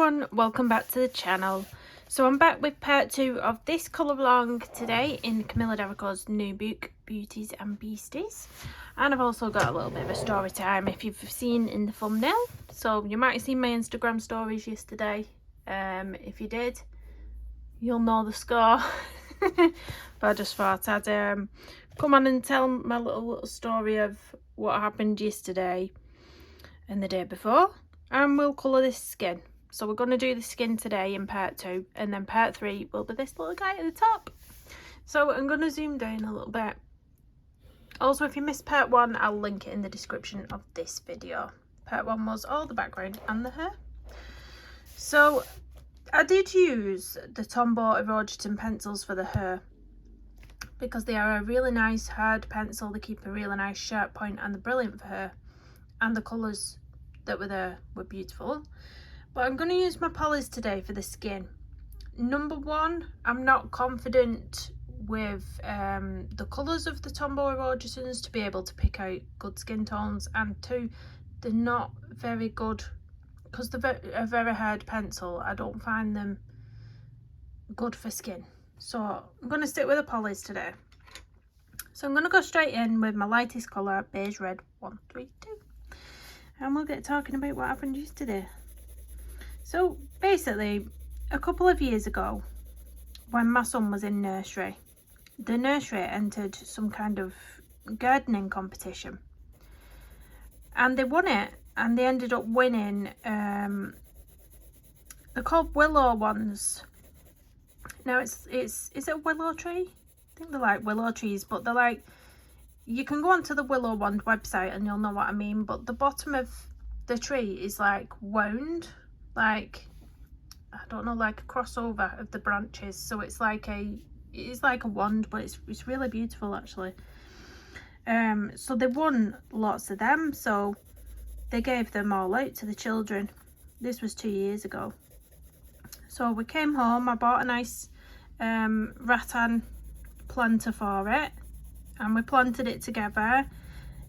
everyone, welcome back to the channel. So I'm back with part 2 of this colour along today in Camilla Derico's new book Beauties and Beasties, and I've also got a little bit of a story time if you've seen in the thumbnail. So you might have seen my Instagram stories yesterday. If you did, you'll know the score. But I just thought I'd come on and tell my little story of what happened yesterday and the day before, and we'll colour this skin. So we're going to do the skin today in part 2, and then part 3 will be this little guy at the top. So I'm going to zoom down a little bit. Also, if you missed part 1, I'll link it in the description of this video. Part 1 was all the background and the hair. So I did use the Tombow Erogeton pencils for the hair because they are a really nice hard pencil. They keep a really nice sharp point and they're brilliant for hair, and the colours that were there were beautiful. But I'm going to use my polys today for the skin. Number one, I'm not confident with the colours of the Tombow Erogetons to be able to pick out good skin tones, and two, they're not very good because they're a very hard pencil. I don't find them good for skin, so I'm going to stick with the polys today. So I'm going to go straight in with my lightest colour, beige red 132, and we'll get talking about what happened yesterday. So basically, a couple of years ago, when my son was in nursery, the nursery entered some kind of gardening competition, and they won it, and they ended up winning, they're called willow ones. Now is it a willow tree? I think they're like willow trees, but they're like, you can go onto the willow wand website and you'll know what I mean, but the bottom of the tree is like wound, like, I don't know, like a crossover of the branches, so it's like a wand, but it's really beautiful actually. So they won lots of them, so they gave them all out to the children. This was 2 years ago. So we came home, I bought a nice rattan planter for it, and we planted it together,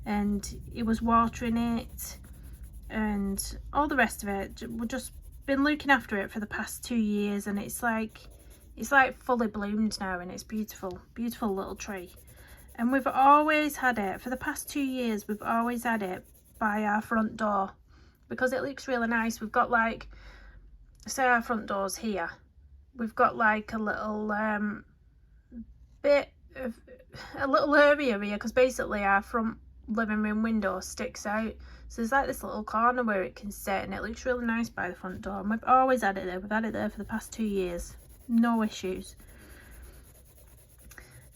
and he was watering it and all the rest of it. We've just been looking after it for the past 2 years, and it's like fully bloomed now, and it's beautiful little tree. And we've always had it for the past 2 years. We've always had it by our front door because it looks really nice. We've got, like, say our front door's here, we've got like a little bit of a little area here, because basically our front living room window sticks out, so there's like this little corner where it can sit, and it looks really nice by the front door, and we've always had it there. We've had it there for the past 2 years, no issues.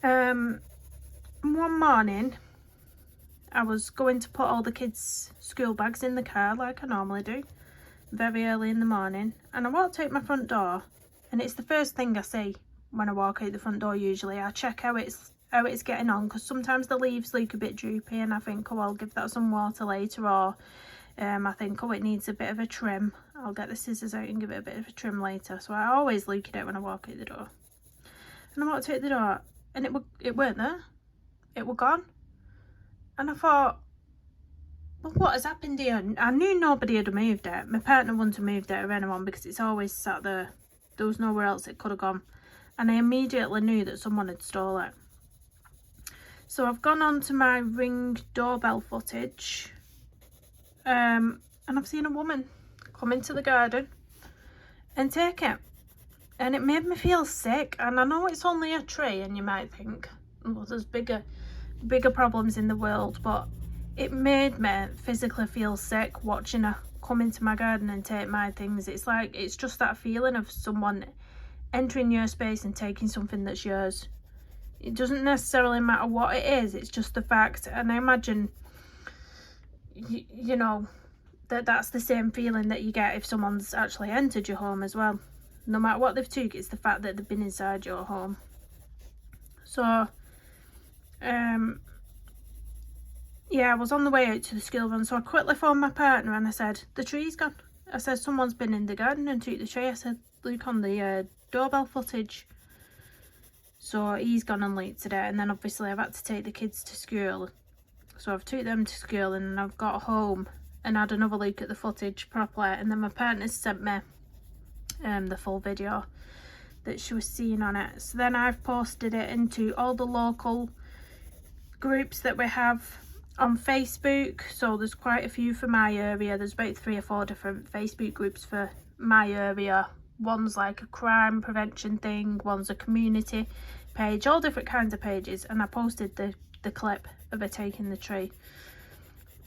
One morning I was going to put all the kids' school bags in the car like I normally do, very early in the morning, and I walked out my front door, and it's the first thing I see when I walk out the front door. Usually I check how it's getting on, because sometimes the leaves look a bit droopy and I think, oh, I'll give that some water later, or I think, oh, it needs a bit of a trim, I'll get the scissors out and give it a bit of a trim later. So I always look at it when I walk out the door, and I walked out the door and it weren't there, it were gone. And I thought, well, what has happened here? I knew nobody had moved it. My partner wouldn't have moved it or anyone, because it's always sat there. There was nowhere else it could have gone. And I immediately knew that someone had stole it. So I've gone on to my Ring doorbell footage, and I've seen a woman come into the garden and take it. And it made me feel sick. And I know it's only a tree, and you might think, well, there's bigger problems in the world, but it made me physically feel sick watching her come into my garden and take my things. It's like, it's just that feeling of someone entering your space and taking something that's yours. It doesn't necessarily matter what it is, it's just the fact. And I imagine, you know, that's the same feeling that you get if someone's actually entered your home as well. No matter what they've took, it's the fact that they've been inside your home. So yeah, I was on the way out to the school run, so I quickly phoned my partner and I said, the tree's gone. I said, someone's been in the garden and took the tree. I said, look on the doorbell footage. So he's gone and looked today, and then obviously I've had to take the kids to school. So I've took them to school, and I've got home and had another look at the footage properly, and then my partner sent me the full video that she was seeing on it. So then I've posted it into all the local groups that we have on Facebook. So there's quite a few for my area. There's about 3 or 4 different Facebook groups for my area. One's like a crime prevention thing, one's a community page, all different kinds of pages. And I posted the clip of her taking the tree,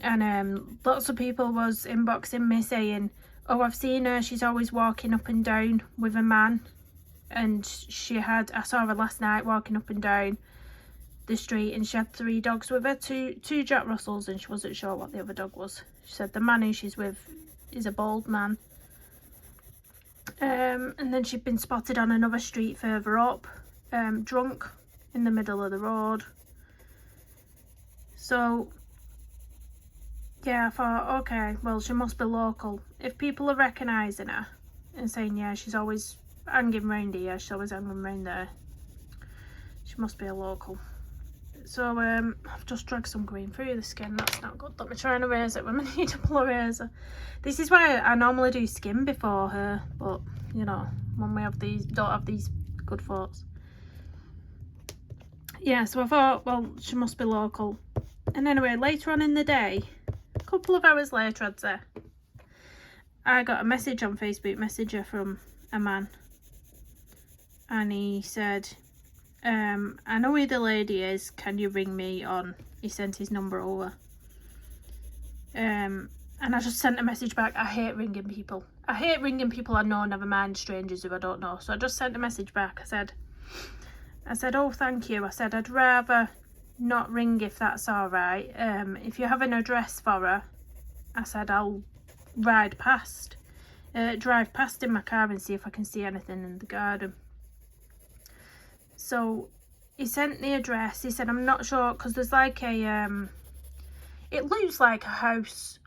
and lots of people was inboxing me saying, oh, I've seen her, she's always walking up and down with a man, and I saw her last night walking up and down the street, and she had 3 dogs with her, two Jack Russells, and she wasn't sure what the other dog was. She said the man who she's with is a bald man. And then she'd been spotted on another street further up, drunk in the middle of the road. So yeah, I thought, okay, well, she must be local. If people are recognising her and saying, yeah, she's always hanging round here, she's always hanging round there, she must be a local. So I've just dragged some green through the skin. That's not good. Let me try and erase it when I need a pull eraser. This is why I normally do skin before her, but you know, when we don't have these good thoughts. Yeah, so I thought, well, she must be local. And anyway, later on in the day, a couple of hours later I'd say, I got a message on Facebook Messenger from a man, and he said, I know who the lady is, can you ring me on? He sent his number over. And I just sent a message back. I hate ringing people. I hate ringing people I know, never mind strangers who I don't know. So I just sent a message back. I said, oh, thank you. I said, I'd rather not ring if that's all right. If you have an address for her, I said, I'll drive past in my car and see if I can see anything in the garden. So he sent the address. He said, I'm not sure, because there's like a it looks like a house,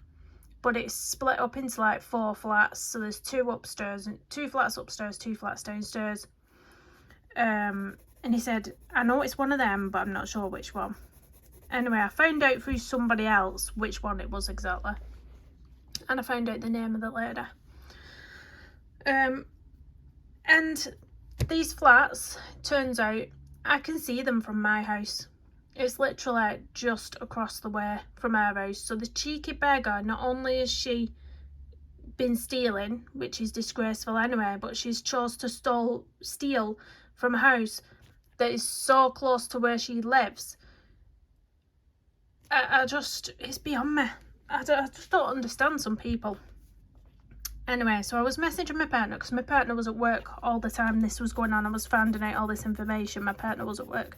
but it's split up into like 4 flats. So there's 2 flats upstairs, 2 flats downstairs. And he said, I know it's one of them, but I'm not sure which one. Anyway, I found out through somebody else which one it was exactly, and I found out the name of the lady. And these flats, turns out, I can see them from my house. It's literally just across the way from our house. So the cheeky beggar, not only has she been stealing, which is disgraceful anyway, but she's chose to steal from a house that is so close to where she lives. It's beyond me. I just don't understand some people. Anyway, so I was messaging my partner, because my partner was at work all the time this was going on. I was finding out all this information. My partner was at work.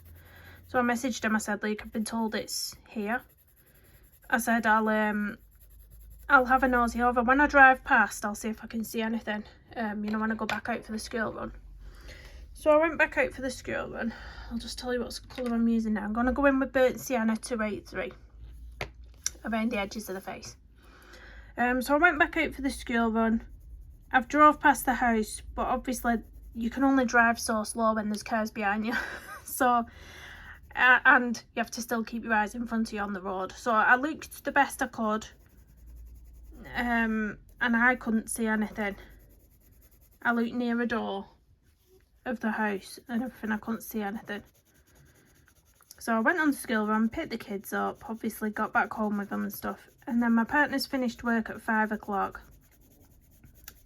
So I messaged him. I said, like, I've been told it's here. I said, I'll have a nosy over. When I drive past, I'll see if I can see anything, you know, when I go back out for the school run. So I went back out for the school run. I'll just tell you what colour I'm using now. I'm going to go in with burnt sienna 283 around the edges of the face. So I went back out for the school run. I've drove past the house, but obviously you can only drive so slow when there's cars behind you. So, and you have to still keep your eyes in front of you on the road. So I looked the best I could, and I couldn't see anything. I looked near a door of the house and everything, I couldn't see anything. So I went on the school run, picked the kids up, obviously got back home with them and stuff. And then my partner's finished work at 5 o'clock.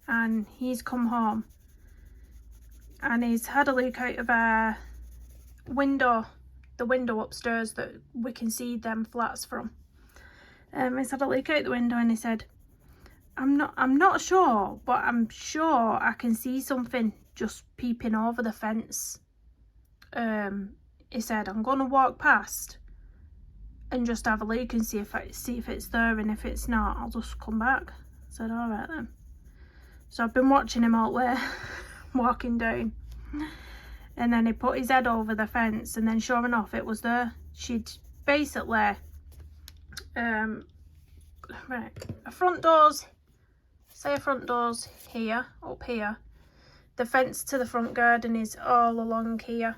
And he's come home. And he's had a look out of our window, the window upstairs that we can see them flats from. He's had a look out the window and he said, I'm not sure, but I'm sure I can see something just peeping over the fence. He said, I'm going to walk past and just have a look and see if it's there, and if it's not, I'll just come back. I said, all right then. So I've been watching him all the way, walking down. And then he put his head over the fence, and then sure enough, it was there. She'd basically, right, a front door's here, up here. The fence to the front garden is all along here.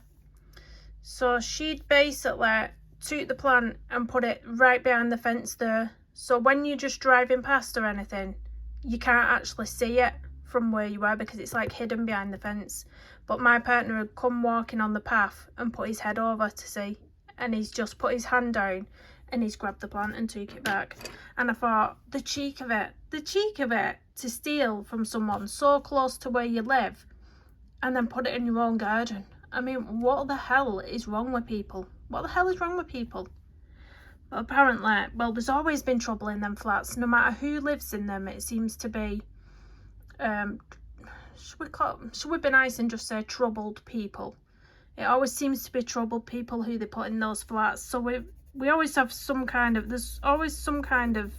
So she'd basically took the plant and put it right behind the fence there. So when you're just driving past or anything, you can't actually see it from where you are because it's like hidden behind the fence. But my partner had come walking on the path and put his head over to see, and he's just put his hand down and he's grabbed the plant and took it back. And I thought, the cheek of it to steal from someone so close to where you live and then put it in your own garden. I mean, what the hell is wrong with people? What the hell is wrong with people? But apparently, well, there's always been trouble in them flats. No matter who lives in them, it seems to be, should we be nice and just say troubled people? It always seems to be troubled people who they put in those flats. So we always have some kind of, there's always some kind of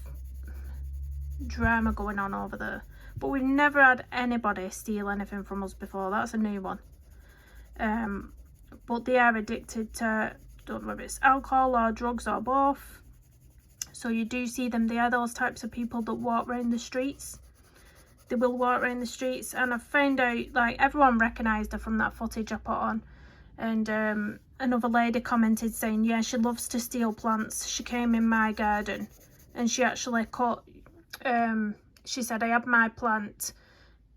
drama going on over there. But we've never had anybody steal anything from us before. That's a new one. But they are addicted to, don't know if it's alcohol or drugs or both. So you do see them. They are those types of people that walk around the streets. They will walk around the streets, and I found out, like, everyone recognised her from that footage I put on. And another lady commented saying, yeah, she loves to steal plants. She came in my garden and she actually cut, she said, I had my plant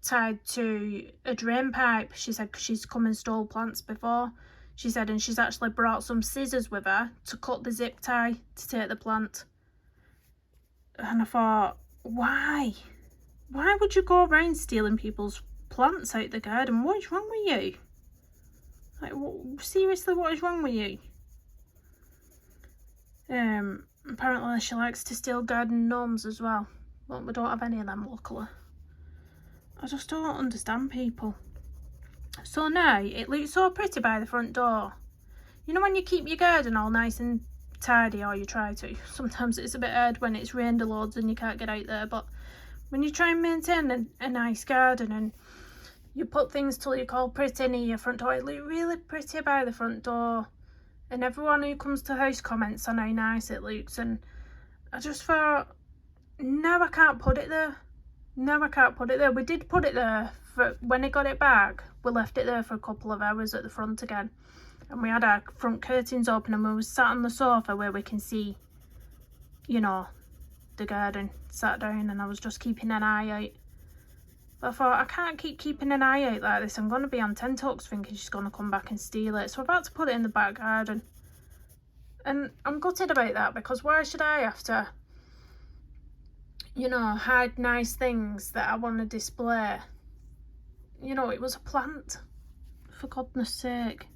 tied to a drain pipe. She said, 'cause she's come and stole plants before. She said, and she's actually brought some scissors with her to cut the zip tie to take the plant. And I thought, why? Why would you go around stealing people's plants out the garden? What is wrong with you? Like, seriously, what is wrong with you? Apparently she likes to steal garden gnomes as well. Well, we don't have any of them, luckily. I just don't understand people. So now, it looks so pretty by the front door. You know when you keep your garden all nice and tidy, or you try to. Sometimes it's a bit hard when it's rained loads and you can't get out there, but when you try and maintain a nice garden and you put things till you call pretty near your front door, it looks really pretty by the front door. And everyone who comes to the house comments on how nice it looks, and I just thought, no, I can't put it there. No, I can't put it there. We did put it there for when it got it back. We left it there for a couple of hours at the front again, and we had our front curtains open and we were sat on the sofa where we can see, you know, the garden, sat down, and I was just keeping an eye out. But I thought, I can't keep keeping an eye out like this. I'm going to be on tenterhooks thinking she's going to come back and steal it. So I've had to put it in the back garden. And I'm gutted about that, because why should I have to, you know, hide nice things that I want to display? You know, it was a plant, for goodness sake.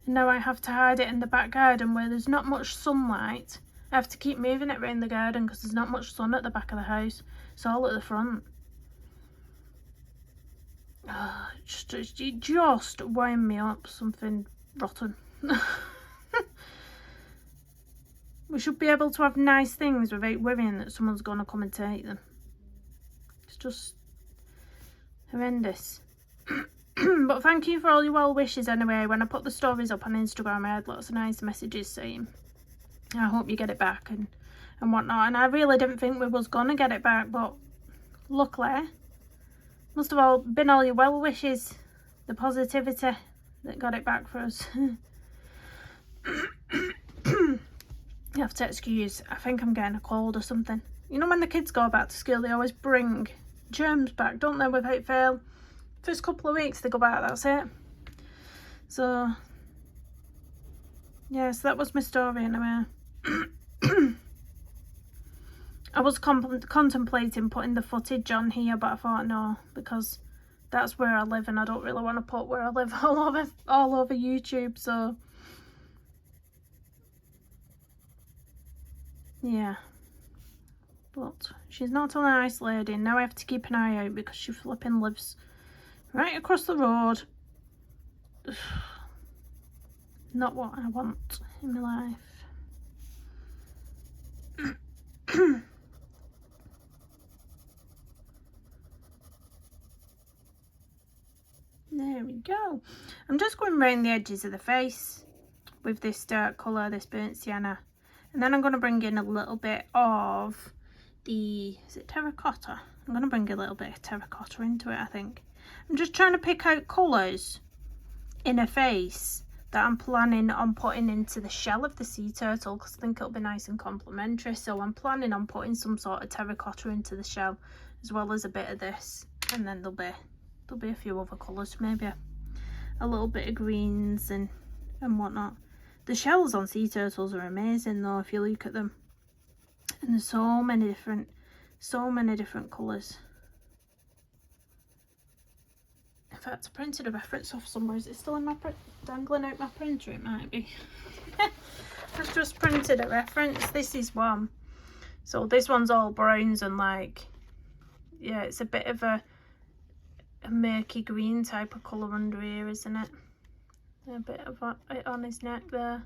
And now I have to hide it in the back garden where there's not much sunlight. I have to keep moving it around the garden because there's not much sun at the back of the house. It's all at the front. You just wind me up something rotten. We should be able to have nice things without worrying that someone's going to come and take them. It's just horrendous. But thank you for all your well wishes anyway. When I put the stories up on Instagram, I had lots of nice messages saying, I hope you get it back and whatnot. And I really didn't think we was going to get it back, but luckily, must have all been all your well wishes, the positivity that got it back for us. You have to excuse, I think I'm getting a cold or something. You know when the kids go back to school, they always bring germs back, don't they, without fail? First couple of weeks they go back, that's it. So, yeah, so that was my story anyway. I was contemplating putting the footage on here, but I thought no, because that's where I live and I don't really want to put where I live all over YouTube, so yeah. But she's not a nice lady, and now I have to keep an eye out because she flipping lives right across the road. Not what I want in my life. There we go. I'm just going around the edges of the face with this dark colour, this burnt sienna. And then I'm going to bring in a little bit of the, is it terracotta? I'm going to bring a little bit of terracotta into it, I think. I'm just trying to pick out colours in a face that I'm planning on putting into the shell of the sea turtle, because I think it'll be nice and complementary. So I'm planning on putting some sort of terracotta into the shell, as well as a bit of this. and then there'll be a few other colours, maybe a little bit of greens and whatnot. The shells on sea turtles are amazing though, if you look at them, and there's so many different colours. In fact, I printed a reference off somewhere. Is it still in my dangling out my printer? It might be. I've just printed a reference. This is one. So this one's all browns and like, yeah, it's a bit of a murky green type of colour under here, isn't it? A bit of it on his neck there.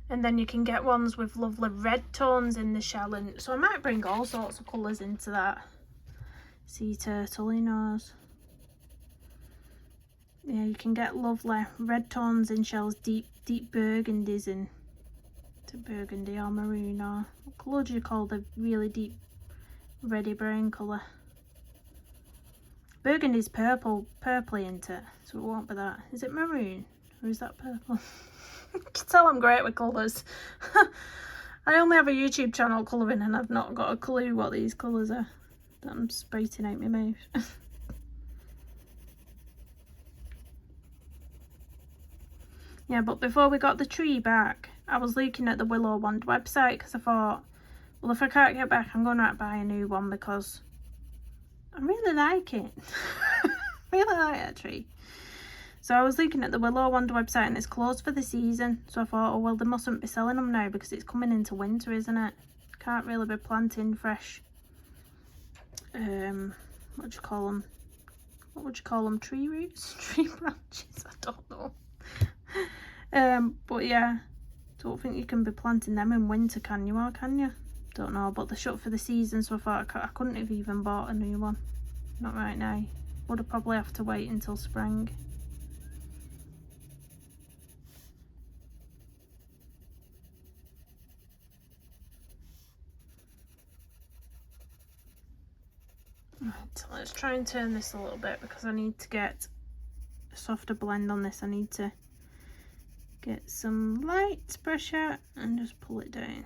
And then you can get ones with lovely red tones in the shell, and so I might bring all sorts of colours into that sea turtle, who knows. Yeah, you can get lovely red tones in shells, deep burgundies in to burgundy or maroon, or what colour do you call the really deep reddy brown colour? Burgundy's purpley, isn't it? So it won't be that. Is it maroon or is that purple? You can tell I'm great with colours. I only have a YouTube channel colouring and I've not got a clue what these colours are that I'm spouting out my mouth. Yeah, but before we got the tree back, I was looking at the Willow Wand website because I thought, well, if I can't get back, I'm going to buy a new one because I really like it. Really like that tree. So I was looking at the Willow Wand website and it's closed for the season. So I thought, oh well, they mustn't be selling them now because it's coming into winter, isn't it? Can't really be planting fresh. What do you call them? What would you call them? Tree roots? Tree branches? I don't know. But yeah, don't think you can be planting them in winter, can you? Or can you? Don't know, but they're shut for the season, so I thought I couldn't have even bought a new one. Not right now. Would have probably have to wait until spring. Right, so let's try and turn this a little bit because I need to get a softer blend on this. I need to get some light pressure and just pull it down.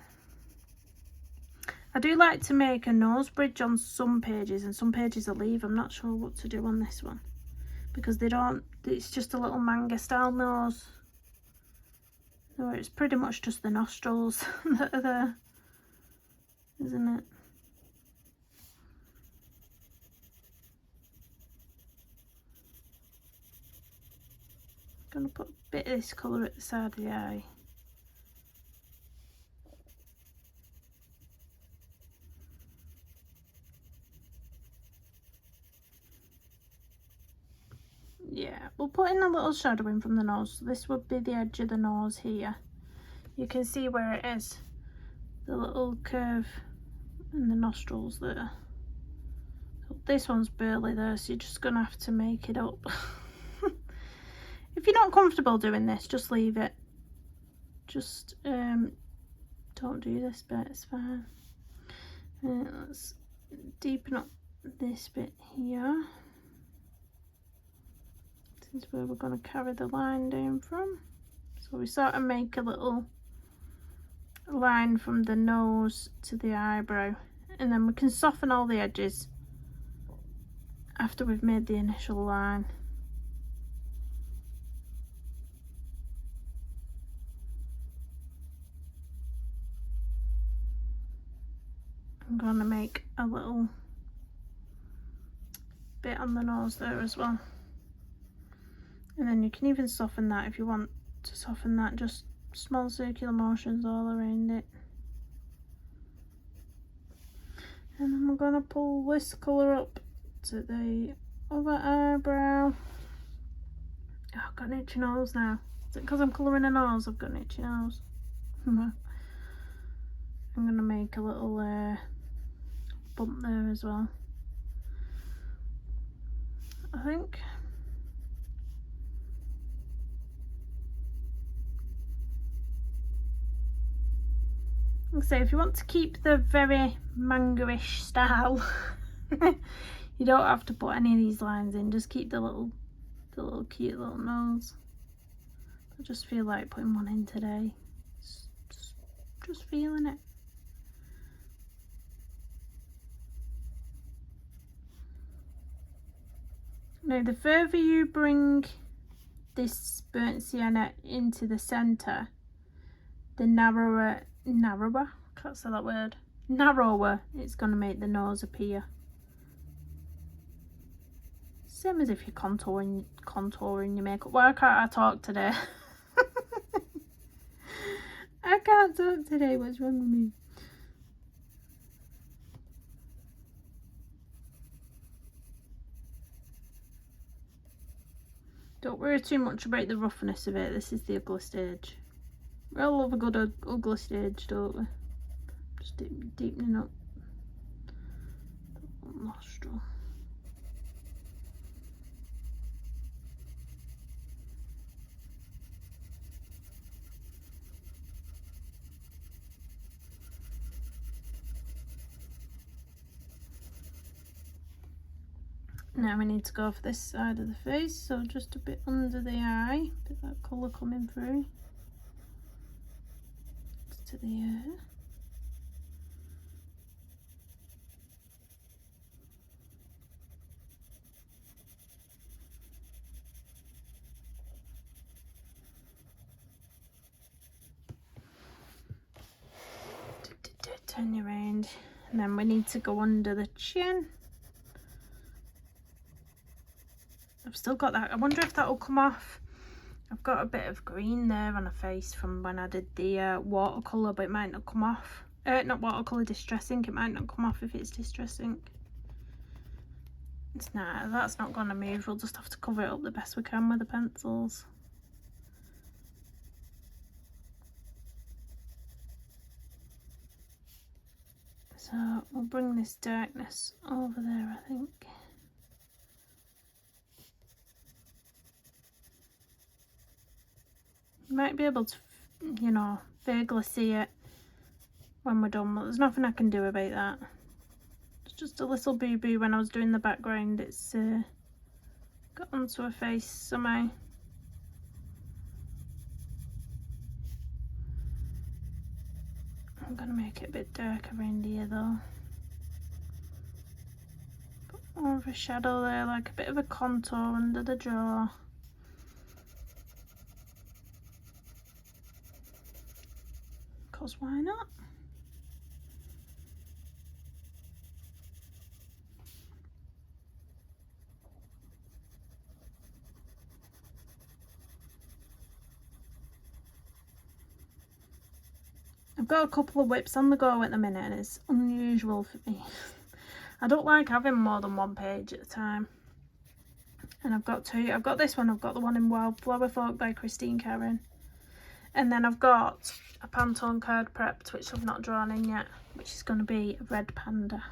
I do like to make a nose bridge on some pages, and some pages I leave. I'm not sure what to do on this one because they don't, it's just a little manga style nose. So it's pretty much just the nostrils that are there, isn't it? I'm going to put a bit of this colour at the side of the eye. Yeah, we'll put in a little shadowing from the nose. So this would be the edge of the nose here. You can see where it is, the little curve in the nostrils there. So this one's barely there, so you're just going to have to make it up. If you're not comfortable doing this, just leave it. Just don't do this bit, it's fine. Let's deepen up this bit here. This is where we're going to carry the line down from. So we sort of make a little line from the nose to the eyebrow, and then we can soften all the edges after we've made the initial line. I'm going to make a little bit on the nose there as well. And then you can even soften that if you want to soften that, just small circular motions all around it. And then we're going to pull this colour up to the other eyebrow. Oh, I've got an itchy nose now. Is it because I'm colouring a nose I've got an itchy nose? I'm going to make a little bump there as well, I think. So if you want to keep the very manga-ish style, you don't have to put any of these lines in, just keep the little cute little nose. I just feel like putting one in today. Just feeling it. Now the further you bring this burnt sienna into the centre, the narrower, can't say that word, narrower it's going to make the nose appear. Same as if you're contouring your makeup. Why can't I talk today? I can't talk today, what's wrong with me? Don't worry too much about the roughness of it, this is the ugly stage. We all love a good ugly stage, don't we? Just deepening up the nostril. Now we need to go for this side of the face, so just a bit under the eye, a bit of that colour coming through to the ear. Turn you around, and then we need to go under the chin. I've still got that. I wonder if that will come off. I've got a bit of green there on the face from when I did the watercolour, but it might not come off. Not watercolour, distress ink. It might not come off if it's distress ink. It's not. That's not going to move. We'll just have to cover it up the best we can with the pencils. So we'll bring this darkness over there, I think. You might be able to, you know, vaguely see it when we're done, but there's nothing I can do about that. It's just a little boo-boo when I was doing the background. It's got onto her face somehow. I'm going to make it a bit darker around here though. Put more of a shadow there, like a bit of a contour under the jaw. Because why not? I've got a couple of whips on the go at the minute and it's unusual for me. I don't like having more than one page at a time. And I've got two. I've got this one, I've got the one in Wildflower Folk by Christine Karen. And then I've got a Pantone card prepped, which I've not drawn in yet, which is going to be a red panda.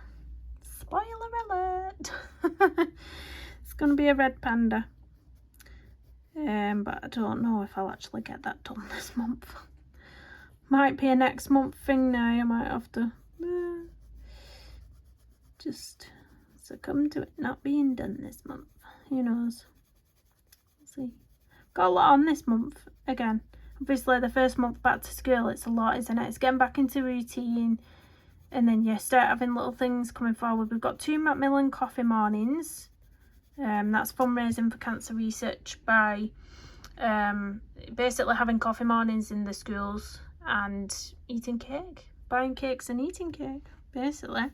Spoiler alert! It's going to be a red panda. But I don't know if I'll actually get that done this month. Might be a next month thing now. I might have to just succumb to it not being done this month. Who knows? We'll see. Got a lot on this month again. Obviously the first month back to school, it's a lot, isn't it? It's getting back into routine, and then you start having little things coming forward. We've got 2 Macmillan coffee mornings. That's fundraising for cancer research by basically having coffee mornings in the schools and eating cake, buying cakes and eating cake, basically.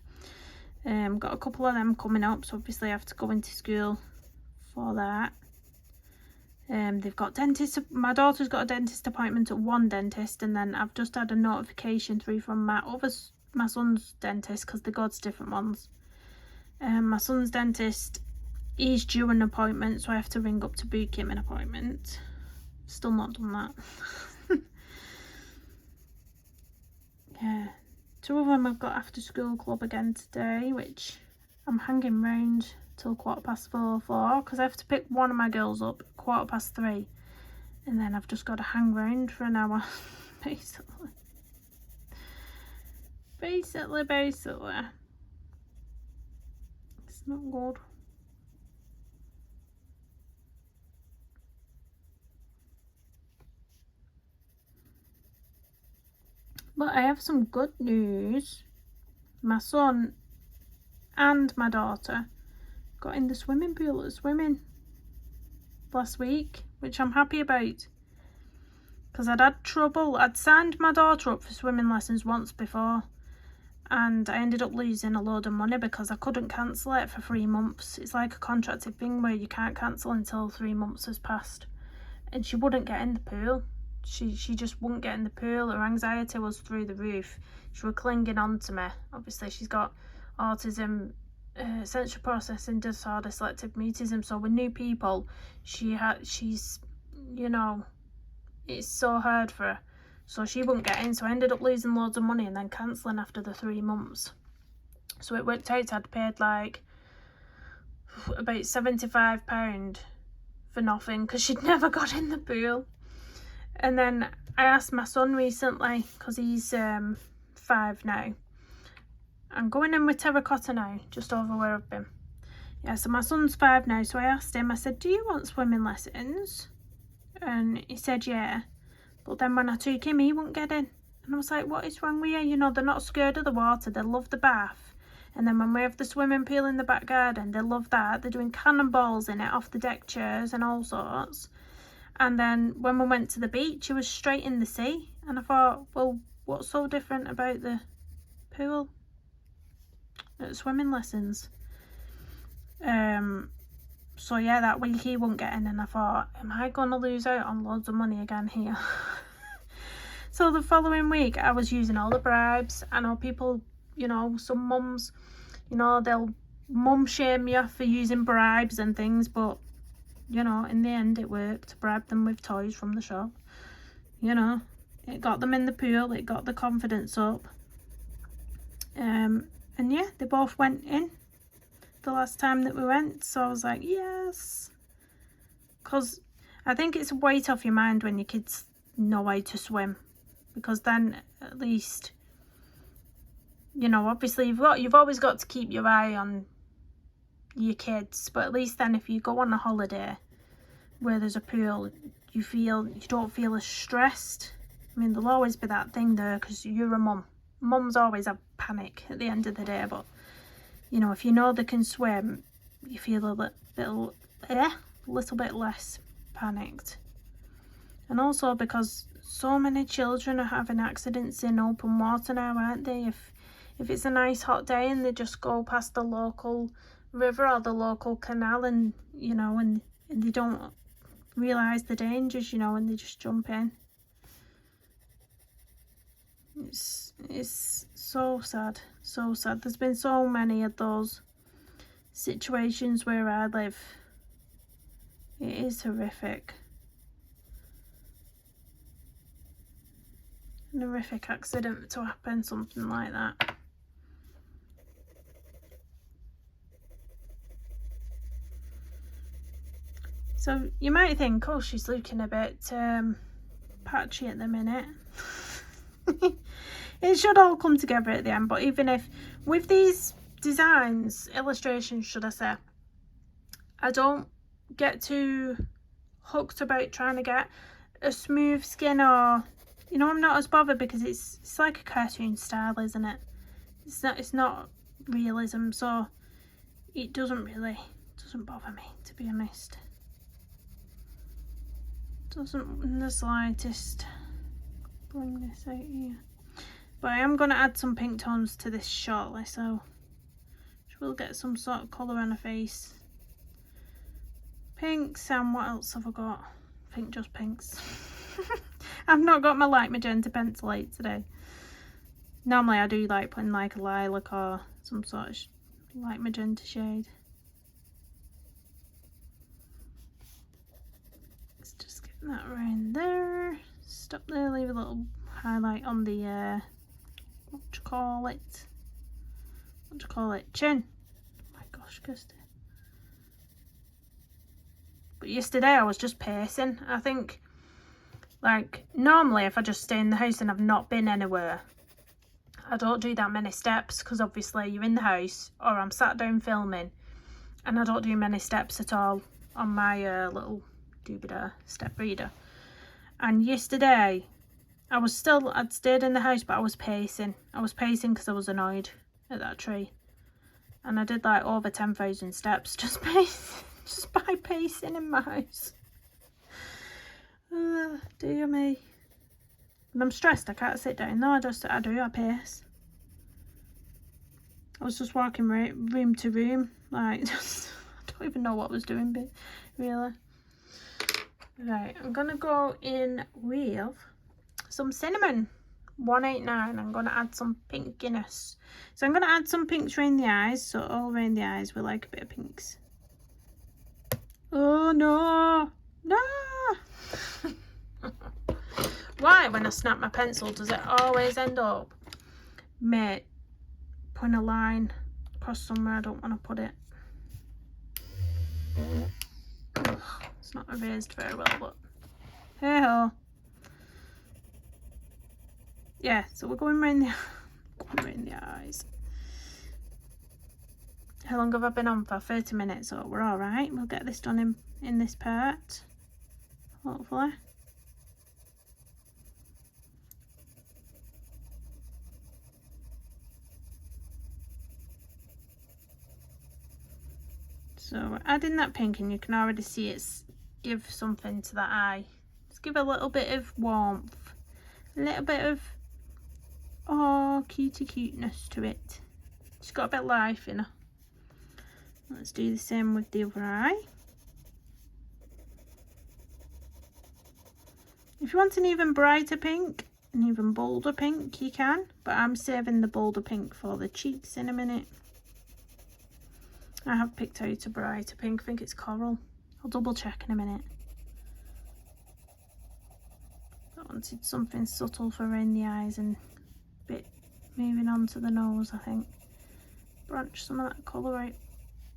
Got a couple of them coming up, so obviously I have to go into school for that. They've got dentist. My daughter's got a dentist appointment at one dentist, and then I've just had a notification through from my son's dentist, because they go to different ones. My son's dentist, he's due an appointment, so I have to ring up to book him an appointment. Still not done that. Yeah, 2 of them I've got after school club again today, which I'm hanging round till 4:15 for, because I have to pick one of my girls up at 3:15, and then I've just got to hang round for an hour. basically it's not good. But I have some good news. My son and my daughter got in the swimming pool at swimming. last week, which I'm happy about. Because I'd had trouble. I'd signed my daughter up for swimming lessons once before, and I ended up losing a load of money because I couldn't cancel it for 3 months. It's like a contracted thing where you can't cancel until 3 months has passed. And she wouldn't get in the pool. She just wouldn't get in the pool. Her anxiety was through the roof. She was clinging on to me. Obviously, she's got autism, sensory processing disorder, selective mutism. So with new people, she's, you know, it's so hard for her. So she wouldn't get in. So I ended up losing loads of money and then cancelling after the 3 months. So it worked out I'd paid like about £75 for nothing because she'd never got in the pool. And then I asked my son recently, because he's 5 now. I'm going in with Terracotta now, just over where I've been. Yeah, so my son's 5 now, so I asked him, I said, do you want swimming lessons? And he said, yeah. But then when I took him, he wouldn't get in. And I was like, what is wrong with you? You know, they're not scared of the water, they love the bath. And then when we have the swimming pool in the back garden, they love that. They're doing cannonballs in it off the deck chairs and all sorts. And then when we went to the beach, it was straight in the sea. And I thought, well, what's so different about the pool at swimming lessons? So yeah, that week he wouldn't get in, and I thought, am I going to lose out on loads of money again here? So the following week, I was using all the bribes. I know people, you know, some mums, you know, they'll mum shame you for using bribes and things, but you know, in the end it worked. Bribe them with toys from the shop. You know, it got them in the pool, it got the confidence up. And yeah, they both went in the last time that we went. So I was like, yes. Because I think it's a weight off your mind when your kids know how to swim. Because then at least, you know, obviously you've always got to keep your eye on your kids, but at least then if you go on a holiday where there's a pool, you don't feel as stressed. I mean, there'll always be that thing there because you're a mum. Mums always have panic at the end of the day, but you know, if you know they can swim, you feel a little bit less panicked. And also because so many children are having accidents in open water now, aren't they? If it's a nice hot day and they just go past the local river or the local canal, and you know, and they don't realise the dangers, you know, and they just jump in. It's so sad, so sad. There's been so many of those situations where I live. It is horrific. An horrific accident to happen, something like that. So you might think, oh, she's looking a bit patchy at the minute. It should all come together at the end, but even if, with these designs, illustrations should I say, I don't get too hooked about trying to get a smooth skin, or, you know, I'm not as bothered because it's like a cartoon style, isn't it? It's not realism, so it doesn't bother me, to be honest. Doesn't in the slightest. Bring this out here. But I am going to add some pink tones to this shortly, so we'll get some sort of colour on her face. Pinks, and what else have I got? I think just pinks. I've not got my light magenta pencil out today. Normally I do like putting like a lilac or some sort of light magenta shade. Let's just get that around there. Stop there, leave a little highlight on the what do you call it, chin. Oh my gosh, Kirsty. But yesterday I was just pacing. I think, like, normally if I just stay in the house and I've not been anywhere, I don't do that many steps, because obviously you're in the house or I'm sat down filming, and I don't do many steps at all on my little doobie-da step reader. And yesterday I'd stayed in the house, but I was pacing. I was pacing because I was annoyed at that tree. And I did like over 10,000 steps just by pacing in my house. Dear me. And I'm stressed, I can't sit down. No, I do, I pace. I was just walking room to room, like, just, I don't even know what I was doing, but really. Right, I'm gonna go in with some cinnamon, 189. I'm gonna add some pinkiness. So I'm gonna add some pinks around the eyes, so all around the eyes we like a bit of pinks. Oh no, no! Why, when I snap my pencil, does it always end up, mate, putting a line across somewhere I don't want to put it? Ugh, it's not erased very well, but hey ho. Yeah, so we're going around the eyes. How long have I been on for? 30 minutes, so we're all right. We'll get this done in this part, hopefully. So we're adding that pink, and you can already see it's give something to that eye. Just give a little bit of warmth, a little bit of, oh, cuteness to it. She's got a bit of life in her. Let's do the same with the other eye. If you want an even brighter pink, an even bolder pink, you can, but I'm saving the bolder pink for the cheeks in a minute. I have picked out a brighter pink, I think it's coral. I'll double check in a minute. I wanted something subtle for around the eyes and a bit moving on to the nose, I think. Branch some of that colour out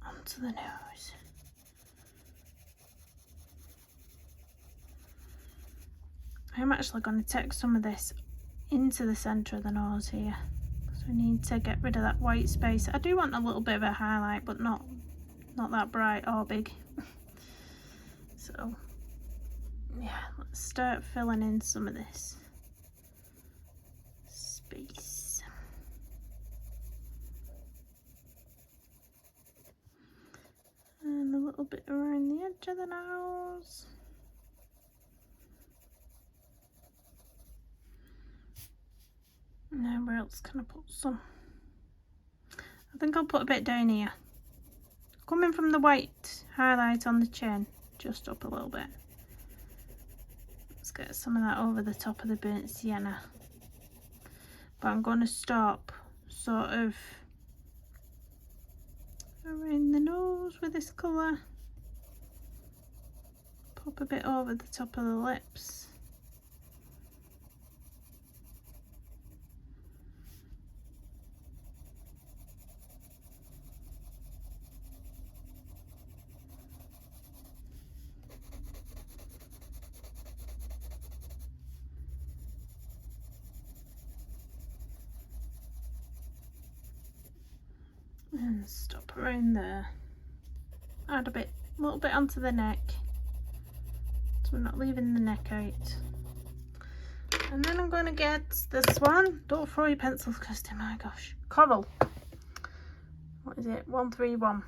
onto the nose. I'm actually going to take some of this into the centre of the nose here. So we need to get rid of that white space. I do want a little bit of a highlight, but not that bright or big. So yeah, let's start filling in some of this space. And a little bit around the edge of the nose. Now where else can I put some? I think I'll put a bit down here. Coming from the white highlight on the chin, just up a little bit. Let's get some of that over the top of the burnt sienna. But I'm going to stop sort of around the nose with this colour. Pop a bit over the top of the lips. And stop around there. Add a little bit onto the neck, so we're not leaving the neck out. And then I'm going to get this one. Don't throw your pencils, Kirsty, my gosh. Coral. What is it? 131.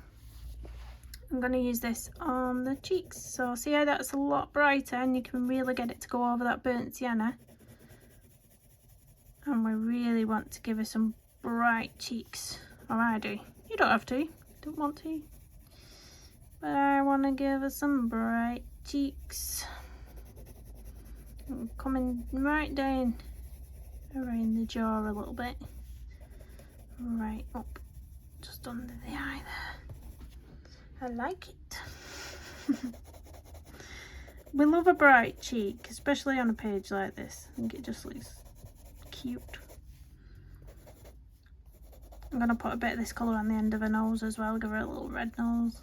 I'm going to use this on the cheeks. So see how that's a lot brighter, and you can really get it to go over that burnt sienna. And we really want to give her some bright cheeks. Or I do. You don't have to. Don't want to. But I want to give her some bright cheeks. I'm coming right down around the jaw a little bit. Right up. Just under the eye there. I like it. We love a bright cheek, especially on a page like this. I think it just looks cute. I'm going to put a bit of this colour on the end of her nose as well, give her a little red nose.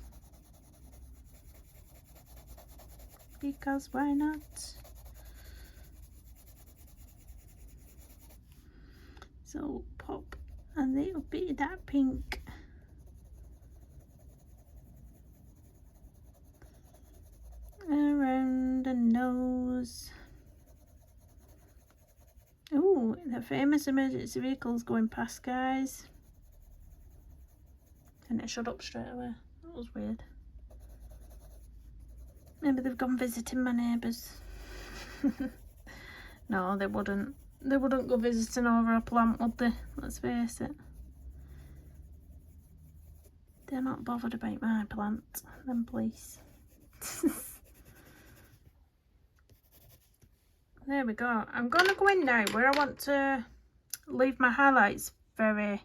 Because why not? So pop a little bit of that pink. Around the nose. Oh, the famous emergency vehicle's going past, guys. And it shut up straight away. That was weird. Maybe they've gone visiting my neighbours. No, they wouldn't. They wouldn't go visiting over a plant, would they? Let's face it. They're not bothered about my plant, them police. There we go. I'm going to go in now where I want to leave my highlights very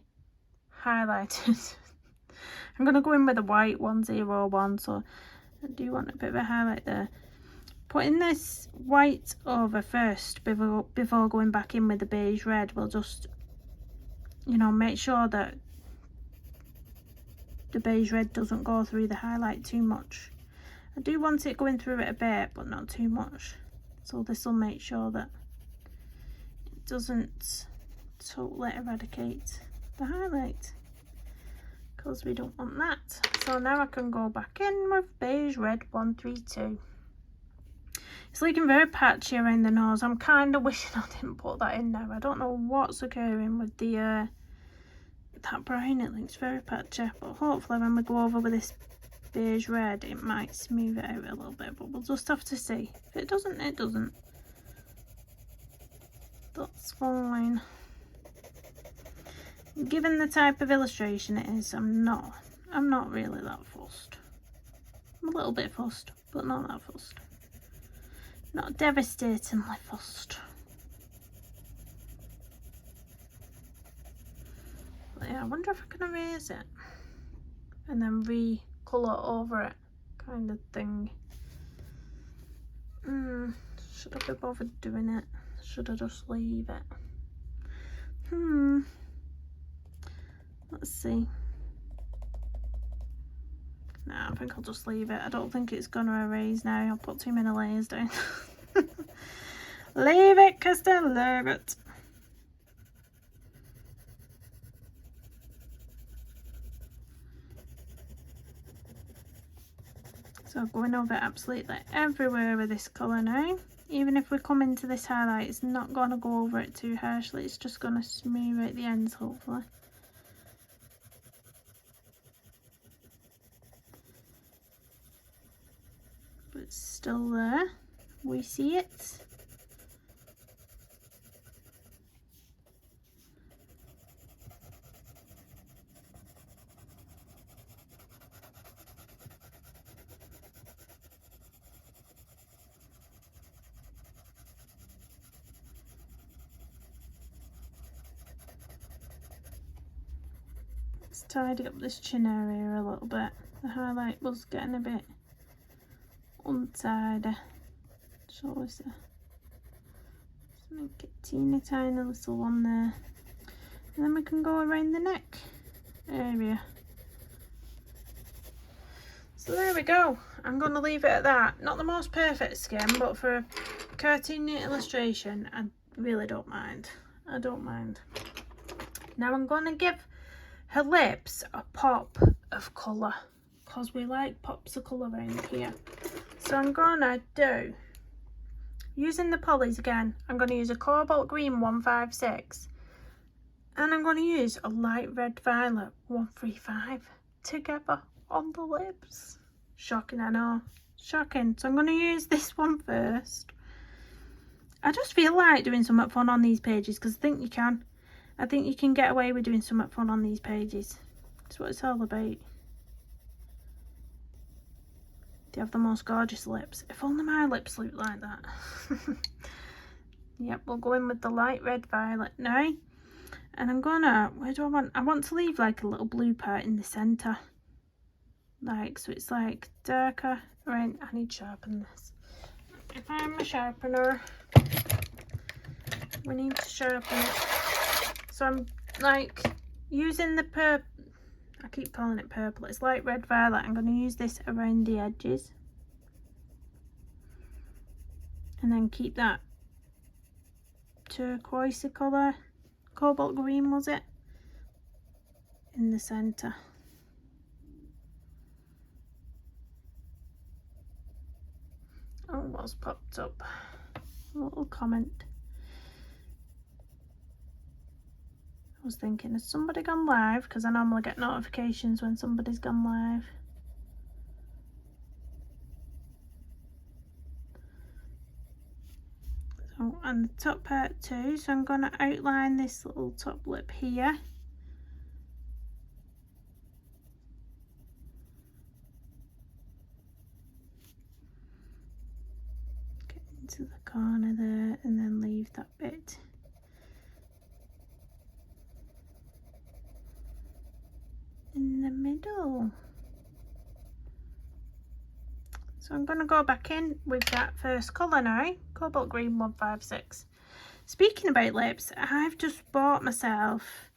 highlighted. I'm going to go in with a white 101, so I do want a bit of a highlight there. Putting this white over first before going back in with the beige red will just, you know, make sure that the beige red doesn't go through the highlight too much. I do want it going through it a bit, but not too much. So this will make sure that it doesn't totally eradicate the highlight, because we don't want that. So now I can go back in with beige red 132. It's looking very patchy around the nose. I'm kind of wishing I didn't put that in there. I don't know what's occurring with the that brown. It looks very patchy, but hopefully when we go over with this beige red it might smooth it out a little bit, but we'll just have to see. If it doesn't, it doesn't. That's fine. Given the type of illustration it is, I'm not really that fussed. I'm a little bit fussed, but not that fussed. Not devastatingly fussed. But yeah, I wonder if I can erase it and then re-colour over it, kind of thing. Should I be bothered doing it? Should I just leave it? Let's see. Nah, I think I'll just leave it. I don't think it's gonna erase now. I'll put too many layers down. Leave it, Kirsten, leave it. So going over absolutely everywhere with this colour now. Even if we come into this highlight, it's not going to go over it too harshly. It's just going to smooth out the ends, hopefully. But it's still there. We see it. Let's tidy up this chin area a little bit. The highlight was getting a bit untidy, shall we say. Let's make it teeny tiny little one there. And then we can go around the neck area. So there we go. I'm going to leave it at that. Not the most perfect skin, but for a cartoony illustration, I really don't mind. I don't mind. Now I'm going to give her lips a pop of colour, because we like pops of colour around here. So I'm going to do, using the polys again, I'm going to use a Cobalt Green 156. And I'm going to use a light red violet 135 together on the lips. Shocking, I know. Shocking. So I'm going to use this one first. I just feel like doing something fun on these pages, because I think you can. I think you can get away with doing something fun on these pages. That's what it's all about. They have the most gorgeous lips. If only my lips look like that. Yep, we'll go in with the light red violet now. And I'm gonna, where do I want? I want to leave like a little blue part in the centre. Like, so it's like darker. Right, I need to sharpen this. If I'm a sharpener, we need to sharpen it. So I'm like using the purple, I keep calling it purple, it's light red violet. I'm going to use this around the edges. And then keep that turquoise colour, cobalt green was it, in the centre. Oh, what's popped up? A little comment. I was thinking, has somebody gone live? Because I normally get notifications when somebody's gone live. on the top part too. So I'm going to outline this little top lip here. Get into the corner there and then leave that bit. In the middle. So I'm going to go back in with that first colour now, Cobalt Green 156. Speaking about lips, I've just bought myself,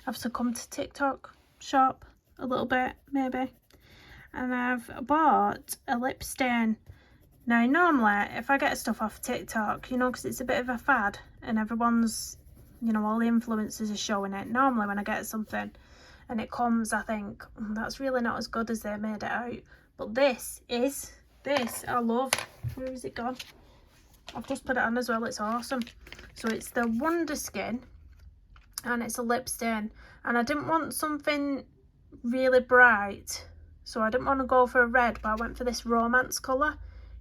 I've succumbed to TikTok shop a little bit maybe, and I've bought a lip stain. Now normally if I get stuff off TikTok, you know, because it's a bit of a fad and everyone's, you know, all the influencers are showing it, normally when I get something and it comes, I think, that's really not as good as they made it out. But this, I love. Where is it gone? I've just put it on as well, it's awesome. So it's the Wonder Skin and it's a lip stain. And I didn't want something really bright, so I didn't want to go for a red, but I went for this romance colour.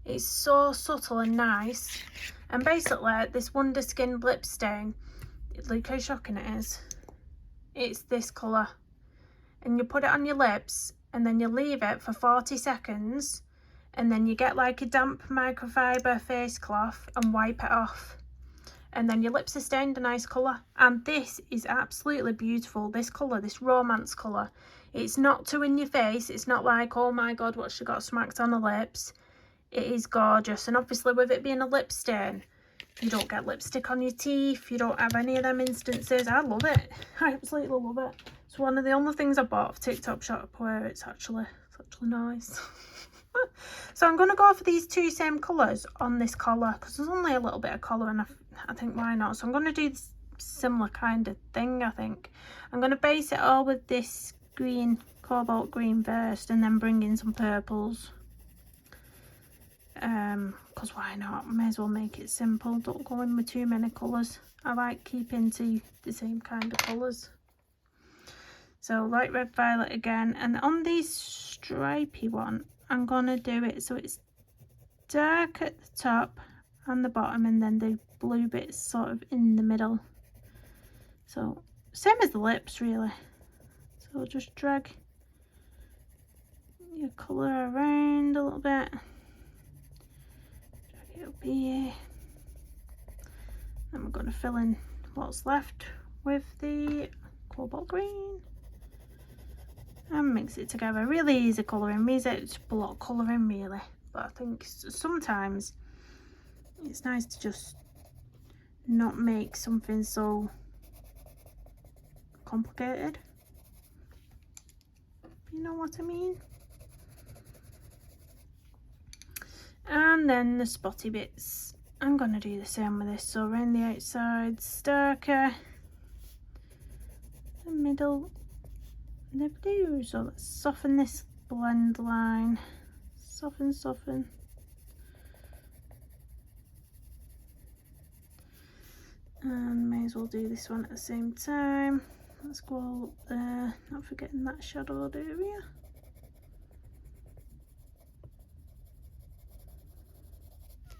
It's so subtle and nice. And basically, this Wonder Skin lip stain, look how shocking it is. It's this colour. And you put it on your lips and then you leave it for 40 seconds and then you get like a damp microfiber face cloth and wipe it off. And then your lips are stained a nice colour. And this is absolutely beautiful. This colour, this romance colour. It's not too in your face. It's not like, oh my god, what she got smacked on her lips. It is gorgeous. And obviously with it being a lip stain, you don't get lipstick on your teeth. You don't have any of them instances. I love it. I absolutely love it. It's one of the only things I bought off TikTok shop where it's actually nice. So I'm going to go for these two same colours on this collar because there's only a little bit of colour and I think why not. So I'm going to do this similar kind of thing, I think. I'm going to base it all with this green, cobalt green first and then bring in some purples. Because why not? May as well make it simple. Don't go in with too many colours. I like keeping to the same kind of colours. So light red, violet again, and on this stripy one I'm gonna do it so it's dark at the top and the bottom and then the blue bits sort of in the middle. So same as the lips really. So just drag your colour around a little bit. Drag it up here. And we're going to fill in what's left with the cobalt green. And mix it together. Really easy colouring. It's block colouring really. But I think sometimes it's nice to just not make something so complicated. You know what I mean? And then the spotty bits. I'm going to do the same with this. So around the outsides, darker. The middle. The blue. So let's soften this blend line. Soften. And may as well do this one at the same time. Let's go all up there, not forgetting that shadowed area.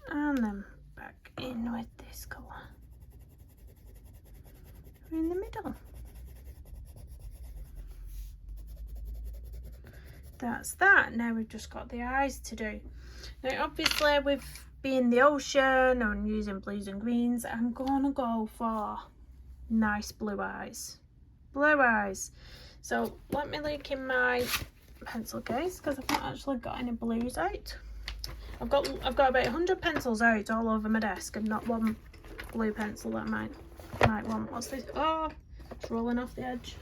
And then back in with this colour. We're in the middle. That's that. Now we've just got the eyes to do. Now obviously with being the ocean and using blues and greens, I'm gonna go for nice blue eyes. Blue eyes. So let me look in my pencil case because I've not actually got any blues out. I've got about 100 pencils out all over my desk and not one blue pencil that I might want. What's this? Oh, it's rolling off the edge.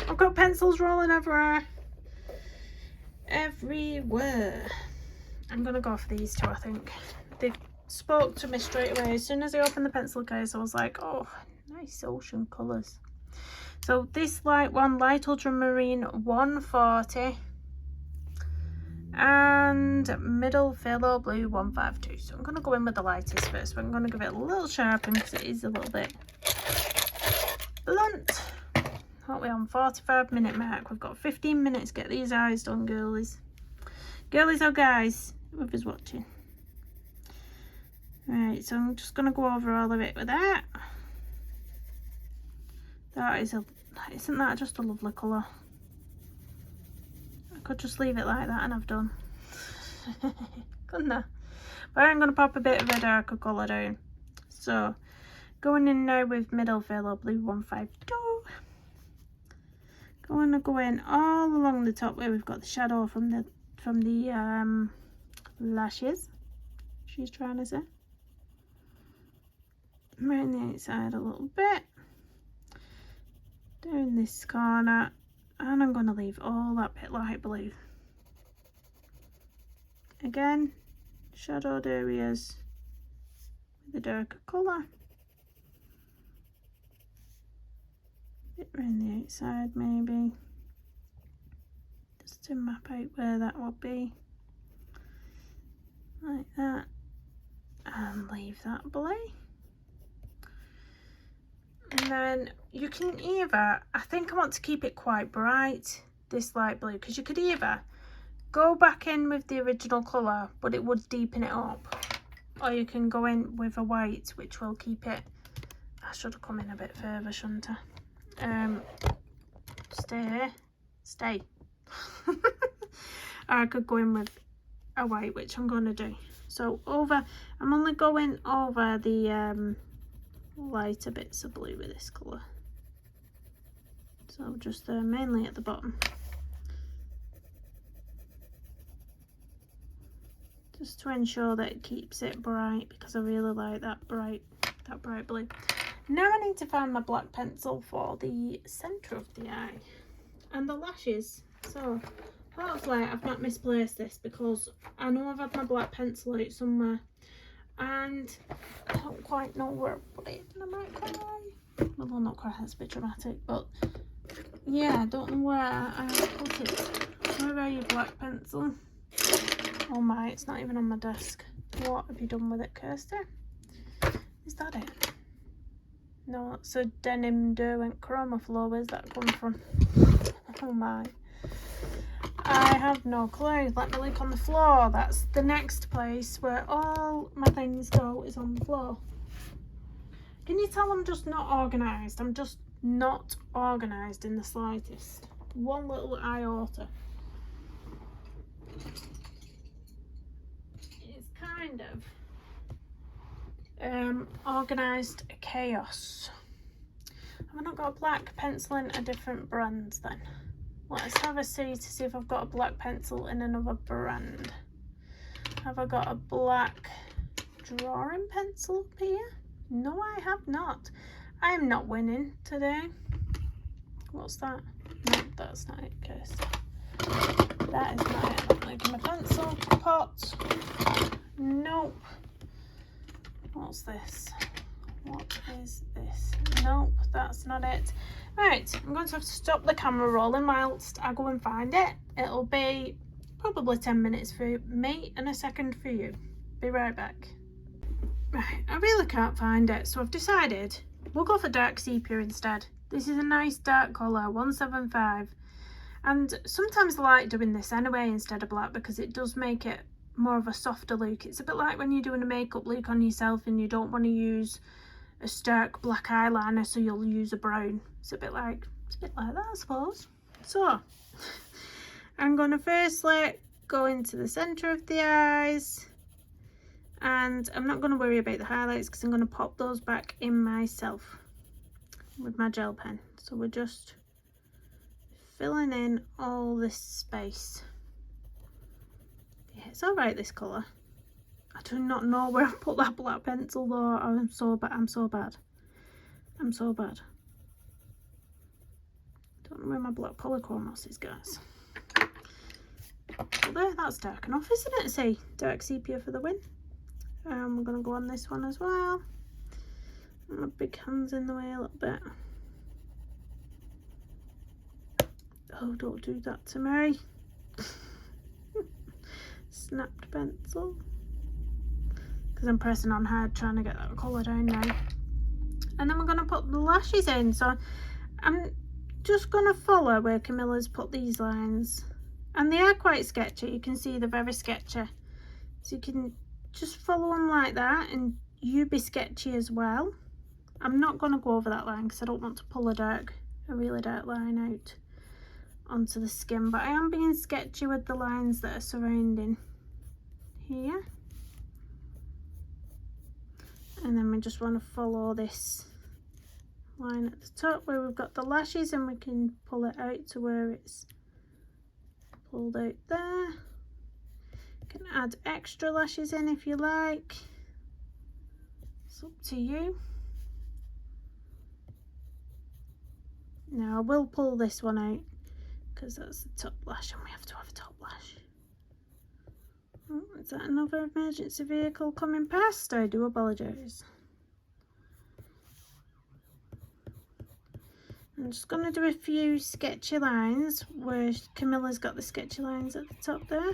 I've got pencils rolling everywhere. I'm gonna go for these two. I think they spoke to me straight away. As soon as I opened the pencil case I was like, oh, nice ocean colours. So this light one, light ultramarine 140 and middle phthalo blue 152. So I'm going to go in with the lightest first, but I'm going to give it a little sharpen because it is a little bit blunt. What are we on? 45-minute mark. We've got 15 minutes to get these eyes done, girlies. Girlies or guys, whoever's watching. Right, so I'm just going to go over all of it with that. Isn't that just a lovely colour? I could just leave it like that and I've done. Couldn't I? But I'm going to pop a bit of a darker colour down. So, going in now with middle phthalo blue 152. Go in all along the top where we've got the shadow from the lashes. She's trying to say. Around the outside a little bit. Down this corner, and I'm going to leave all that bit light blue. Again, shadowed areas with a darker colour. Bit around the outside maybe, just to map out where that will be, like that, and leave that blue. And then you can either, I think I want to keep it quite bright, this light blue, because you could either go back in with the original colour but it would deepen it up, or you can go in with a white which will keep it, I should have come in a bit further, shouldn't I? Stay. Or I could go in with a white, which I'm going to do. So I'm only going over the lighter bits of blue with this colour. So just mainly at the bottom. Just to ensure that it keeps it bright, because I really like that bright blue. Now I need to find my black pencil for the centre of the eye and the lashes. So hopefully I've not misplaced this, because I know I've had my black pencil out somewhere and I don't quite know where I put it, and I might cry. Well, I'll not cry, that's a bit dramatic, but yeah, I don't know where I put it. Where are you, black pencil? Oh my, it's not even on my desk. What have you done with it, Kirsty? Is that it? No, it's a denim Derwent chroma floor. Where's that come from? Oh my. I have no clue. Let me look on the floor. That's the next place where all my things go, is on the floor. Can you tell I'm just not organised? I'm just not organised in the slightest. One little iota. It's kind of organised chaos. Have I not got a black pencil in a different brand then? Let's have a see to see if I've got a black pencil in another brand. Have I got a black drawing pencil up here? No, I have not. I am not winning today. What's that? No, that's not it, Kirsty. That is not it. I'm making my pencil pot. Nope. What's this? What is this? Nope, that's not it. Right, I'm going to have to stop the camera rolling whilst I go and find it. It'll be probably 10 minutes for me and a second for you. Be right back. Right, I really can't find it, so I've decided we'll go for dark sepia instead. This is a nice dark colour, 175. And sometimes I like doing this anyway instead of black, because it does make it more of a softer look. It's a bit like when you're doing a makeup look on yourself and you don't want to use a stark black eyeliner, so you'll use a brown. It's a bit like that, I suppose. So I'm going to firstly go into the centre of the eyes, and I'm not going to worry about the highlights because I'm going to pop those back in myself with my gel pen. So we're just filling in all this space. Yeah, it's alright, this colour. I do not know where I put that black pencil though. I'm so bad. I'm so bad. Don't know where my black polychromos is, guys. But there, that's dark enough, isn't it? See, dark sepia for the win. We're going to go on this one as well. My big hand's in the way a little bit. Oh, don't do that to me. Snapped pencil. Because I'm pressing on hard trying to get that colour down now. And then we're going to put the lashes in. So I'm just going to follow where Camilla's put these lines. And they are quite sketchy. You can see they're very sketchy. So you can just follow them like that, and you be sketchy as well. I'm not going to go over that line because I don't want to pull a really dark line out onto the skin, but I am being sketchy with the lines that are surrounding here. And then we just want to follow this line at the top where we've got the lashes, and we can pull it out to where it's pulled out there. You can add extra lashes in if you like, it's up to you. Now I will pull this one out because that's the top lash, and we have to have a top lash. Oh, is that another emergency vehicle coming past? I do apologise. I'm just going to do a few sketchy lines where Camilla's got the sketchy lines at the top there.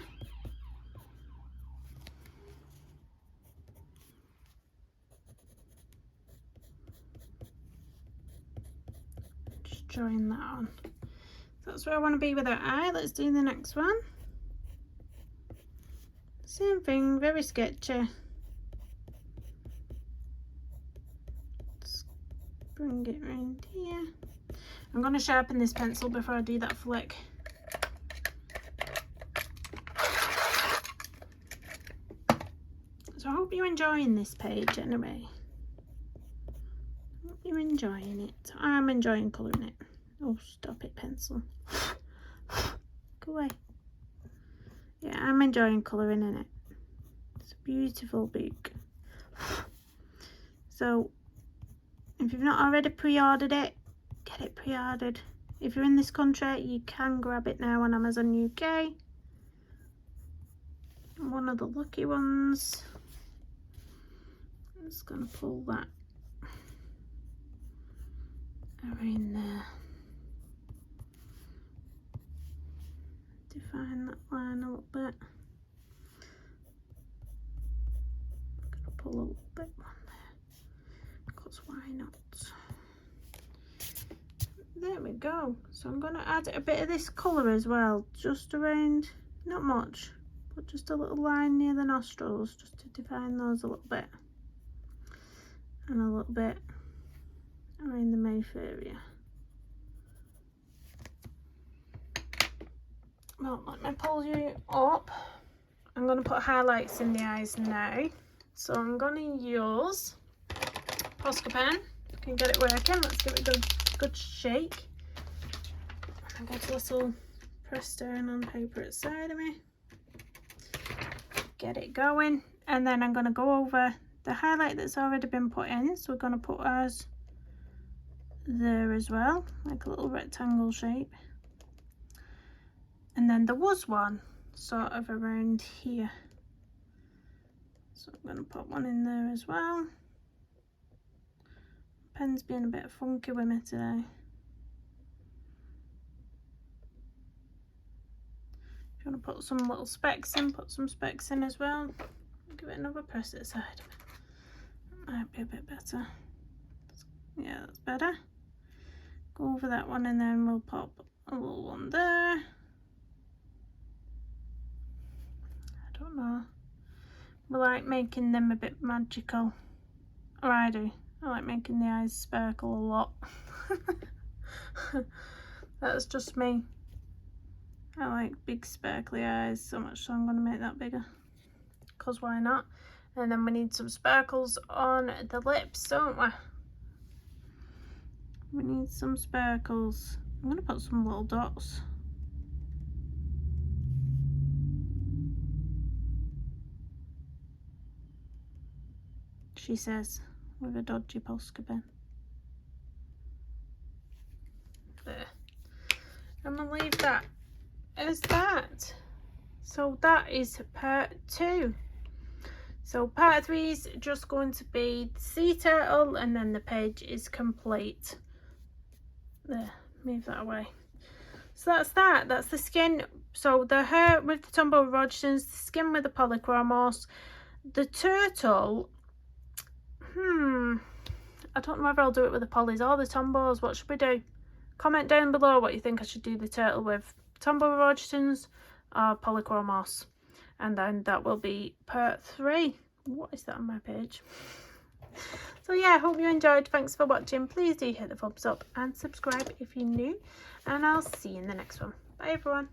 Just drawing that on. That's where I want to be with her eye. Let's do the next one. Same thing, very sketchy. Just bring it around here. I'm going to sharpen this pencil before I do that flick. So I hope you're enjoying this page anyway. I hope you're enjoying it. I'm enjoying colouring it. Oh, stop it, pencil. Go away. Yeah, I'm enjoying colouring in it. It's a beautiful book. So, if you've not already pre-ordered it, get it pre-ordered. If you're in this country, you can grab it now on Amazon UK. One of the lucky ones. I'm just going to pull that around there. Define that line a little bit. I'm going to pull a little bit one there, because why not? There we go. So I'm going to add a bit of this colour as well, just around, not much, but just a little line near the nostrils, just to define those a little bit, and a little bit around the mouth area. Well, let me pull you up. I'm going to put highlights in the eyes now. So I'm going to use Posca pen. Can get it working. Let's give it a good shake. I've got a little press down on paper outside of me. Get it going. And then I'm going to go over the highlight that's already been put in. So we're going to put ours there as well, like a little rectangle shape. And then there was one sort of around here, so I'm going to put one in there as well. Pen's being a bit funky with me today. If you want to put some little specks in, put some specks in as well. Give it another press at the side. That might be a bit better. Yeah, that's better. Go over that one, and then we'll pop a little one there. I don't know. We like making them a bit magical. Or I do. I like making the eyes sparkle a lot. That's just me. I like big sparkly eyes so much, so I'm going to make that bigger. Because why not? And then we need some sparkles on the lips, don't we? We need some sparkles. I'm going to put some little dots. She says, with a dodgy Posca pen. There. I'm going to leave that as that. So that is part 2. So part 3 is just going to be the sea turtle, and then the page is complete. There, move that away. So that's that. That's the skin. So the hair with the Tombow Rogersons, the skin with the polychromos, the turtle. I don't know whether I'll do it with the polys or the Tombows. What should we do? Comment down below what you think I should do the turtle with. Tombow Rogersons or polychromos. And then that will be part 3. What is that on my page? So yeah, I hope you enjoyed. Thanks for watching. Please do hit the thumbs up and subscribe if you're new, and I'll see you in the next one. Bye everyone.